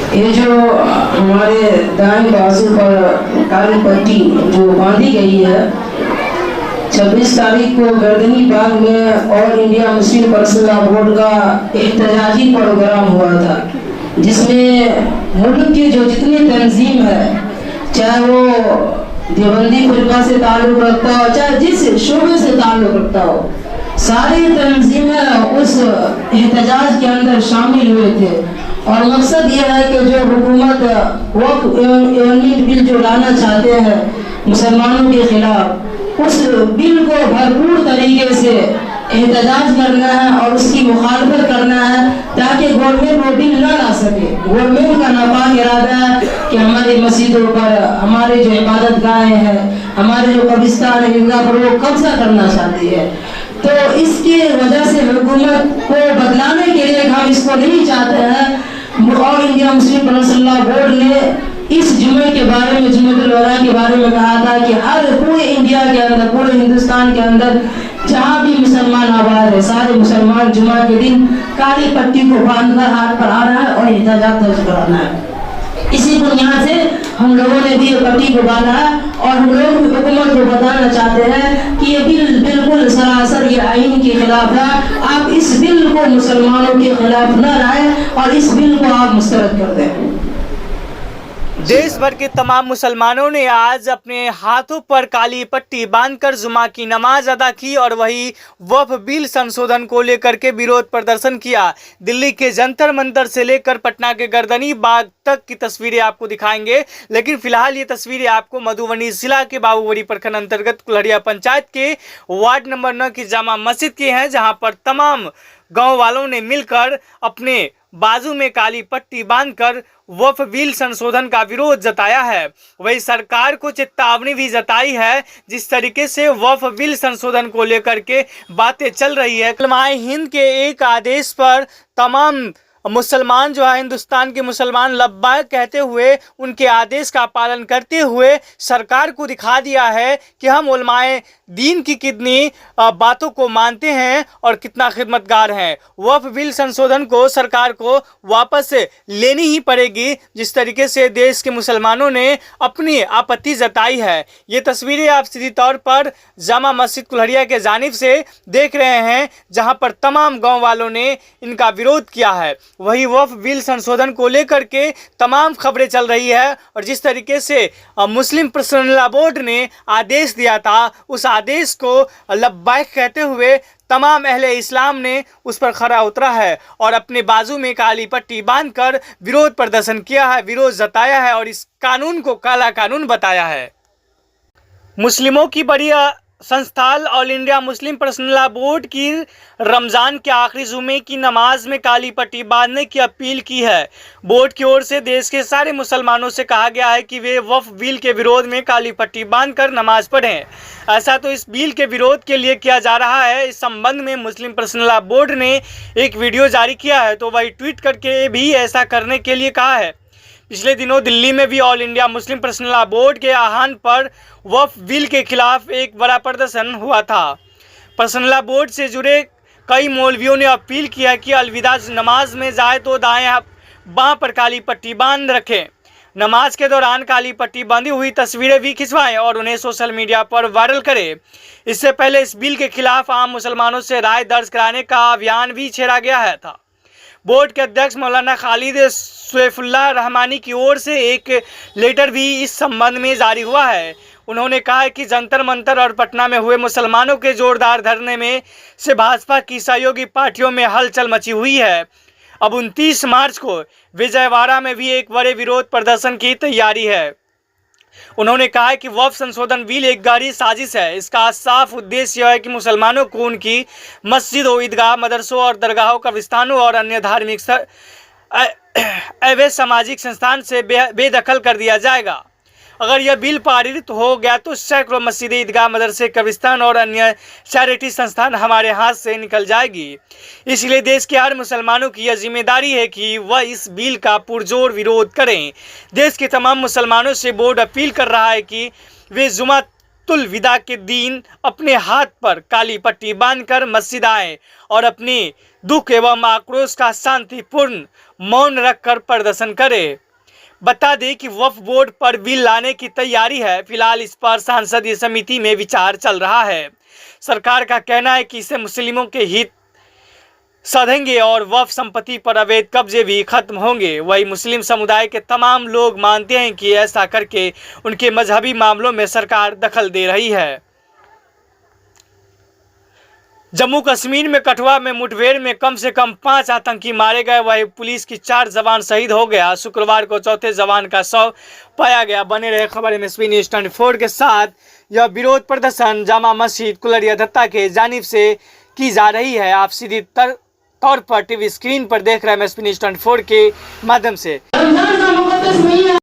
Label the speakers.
Speaker 1: ये जो हमारे दाएं बाजू पर काली पट्टी जो बांधी गई है, 26 तारीख को गर्दनी बाग में all India Muslim personal law board का एहतजाजी प्रोग्राम हुआ था, जिसमें मुल्क के जो जितनी तंजीम है, चाहे वो देवबंदी फिरका से ताल्लुक रखता हो, चाहे जिस शोबे से ताल्लुक रखता हो, सारी तंजीमें उस एहतजाज के अंदर शामिल हुए थे। और मकसद यह है कि जो हुकूमत वक्फ अमेंडमेंट बिल जो लाना चाहते हैं मुसलमानों के खिलाफ, उस बिल को भरपूर तरीके से एहतजाज करना है और उसकी मुखालफत करना है, ताकि गवर्नमेंट वो बिल ना ला सके। गवर्नमेंट का नापाक इरादा है कि हमारी मस्जिदों पर, हमारे जो इबादत गाहें हैं, हमारे जो कब्रिस्तान है, इनका पर वो कब्जा करना चाहती है। तो इसकी वजह से हुकूमत को बदलाने के लिए हम इसको नहीं चाहते हैं। All India Muslim personal law board ने इस जुमे के बारे में, जुम्मतुल वरा के बारे में कहा था कि हर पूरे इंडिया के अंदर, पूरे हिंदुस्तान के अंदर जहाँ भी मुसलमान आबाद है, सारे मुसलमान जुमा के दिन काली पट्टी को बांधकर हाथ पर आना है और एहतजाज दर्ज कराना है। इसी बुनियाद से हम लोगों ने भी ये पट्टी को बांधा है और हम लोग हुकूमत को बताना चाहते हैं कि ये बिल बिल्कुल सरासर ये आईन के खिलाफ है। आप इस बिल को मुसलमानों के खिलाफ न लाएं और इस बिल को आप मुस्तरद कर दें।
Speaker 2: देश भर के तमाम मुसलमानों ने आज अपने हाथों पर काली पट्टी बांधकर जुमा की नमाज अदा की और वही वक्फ बिल संशोधन को लेकर के विरोध प्रदर्शन किया। दिल्ली के जंतर मंतर से लेकर पटना के गर्दनी बाग तक की तस्वीरें आपको दिखाएंगे, लेकिन फिलहाल ये तस्वीरें आपको मधुबनी जिला के बाबूबड़ी प्रखंड अंतर्गत कुल्हड़िया पंचायत के वार्ड नंबर 9 की जामा मस्जिद की हैं, जहां पर तमाम गांव वालों ने मिलकर अपने बाजू में काली पट्टी बांधकर वक्फ बिल संशोधन का विरोध जताया है। वही सरकार को चेतावनी भी जताई है। जिस तरीके से वक्फ बिल संशोधन को लेकर के बातें चल रही है, उलमाए हिंद के एक आदेश पर तमाम मुसलमान जो है, हिंदुस्तान के मुसलमान लब्बाइक कहते हुए उनके आदेश का पालन करते हुए सरकार को दिखा दिया है कि हम उलमाए दीन की कितनी बातों को मानते हैं और कितना खिदमतगार हैं। वक्फ बिल संशोधन को सरकार को वापस लेनी ही पड़ेगी, जिस तरीके से देश के मुसलमानों ने अपनी आपत्ति जताई है। ये तस्वीरें आप सीधी तौर पर जामा मस्जिद कुल्हड़िया के जानिब से देख रहे हैं, जहां पर तमाम गांव वालों ने इनका विरोध किया है। वही वक्फ बिल संशोधन को लेकर के तमाम खबरें चल रही है और जिस तरीके से मुस्लिम पर्सनल लॉ बोर्ड ने आदेश दिया था, उस आदेश को लब्बाइक कहते हुए तमाम अहले इस्लाम ने उस पर खरा उतरा है और अपने बाजू में काली पट्टी बांधकर विरोध प्रदर्शन किया है, विरोध जताया है और इस कानून को काला कानून बताया है। मुस्लिमों की बड़ी संस्थान all India Muslim personal law board की रमज़ान के आखिरी जुमे की नमाज में काली पट्टी बांधने की अपील की है। बोर्ड की ओर से देश के सारे मुसलमानों से कहा गया है कि वे वक्फ बिल के विरोध में काली पट्टी बांधकर नमाज पढ़ें। ऐसा तो इस बिल के विरोध के लिए किया जा रहा है। इस संबंध में मुस्लिम पर्सनल लॉ बोर्ड ने एक वीडियो जारी किया है, तो वही ट्वीट करके भी ऐसा करने के लिए कहा है। पिछले दिनों दिल्ली में भी all India Muslim personal law board के आह्वान पर वक्फ बिल के खिलाफ एक बड़ा प्रदर्शन हुआ था। पर्सनल लॉ बोर्ड से जुड़े कई मौलवियों ने अपील किया कि अलविदा नमाज में जाए तो दाएं बां पर काली पट्टी बांध रखें। नमाज के दौरान काली पट्टी बांधी हुई तस्वीरें भी खिंचवाएं और उन्हें सोशल मीडिया पर वायरल करें। इससे पहले इस बिल के खिलाफ आम मुसलमानों से राय दर्ज कराने का अभियान भी छेड़ा गया था। बोर्ड के अध्यक्ष मौलाना खालिद सैफुल्लाह रहमानी की ओर से एक लेटर भी इस संबंध में जारी हुआ है। उन्होंने कहा है कि जंतर मंतर और पटना में हुए मुसलमानों के जोरदार धरने में से भाजपा की सहयोगी पार्टियों में हलचल मची हुई है। अब 29 मार्च को विजयवाड़ा में भी एक बड़े विरोध प्रदर्शन की तैयारी है। उन्होंने कहा है कि वक्फ संशोधन बिल एक गहरी साजिश है। इसका साफ उद्देश्य यह है कि मुसलमानों को उनकी मस्जिदों, ईदगाह, मदरसों और दरगाहों, कब्रिस्तानों और अन्य धार्मिक अवैध सामाजिक संस्थान से बेदखल कर दिया जाएगा। अगर यह बिल पारित हो गया तो सैकड़ों मस्जिदें, ईदगाह, मदरसे, कब्रिस्तान और अन्य चैरिटी संस्थान हमारे हाथ से निकल जाएगी। इसलिए देश के हर मुसलमानों की यह जिम्मेदारी है कि वह इस बिल का पुरजोर विरोध करें। देश के तमाम मुसलमानों से बोर्ड अपील कर रहा है कि वे जुमा ईद-उल विदा के दिन अपने हाथ पर काली पट्टी बांधकर मस्जिद आए और अपने दुख एवं आक्रोश का शांतिपूर्ण मौन रखकर प्रदर्शन करे। बता दें कि वक्फ बोर्ड पर बिल लाने की तैयारी है। फिलहाल इस पर संसदीय समिति में विचार चल रहा है। सरकार का कहना है कि इससे मुस्लिमों के हित सधेंगे और वक्फ संपत्ति पर अवैध कब्जे भी खत्म होंगे। वही मुस्लिम समुदाय के तमाम लोग मानते हैं कि ऐसा करके उनके मजहबी मामलों में सरकार दखल दे रही है। जम्मू कश्मीर में कठुआ में मुठभेड़ में कम से कम 5 आतंकी मारे गए। वही पुलिस की 4 जवान शहीद हो गया। शुक्रवार को चौथे जवान का शव पाया गया। बने रहे खबर एमएसपी न्यूज़ 24 के साथ। यह विरोध प्रदर्शन जामा मस्जिद कुलरिया दत्ता के जानिब से की जा रही है। आप सीधी तौर पर टीवी स्क्रीन पर देख रहे हैं एमएसपी न्यूज़ 24 के माध्यम से।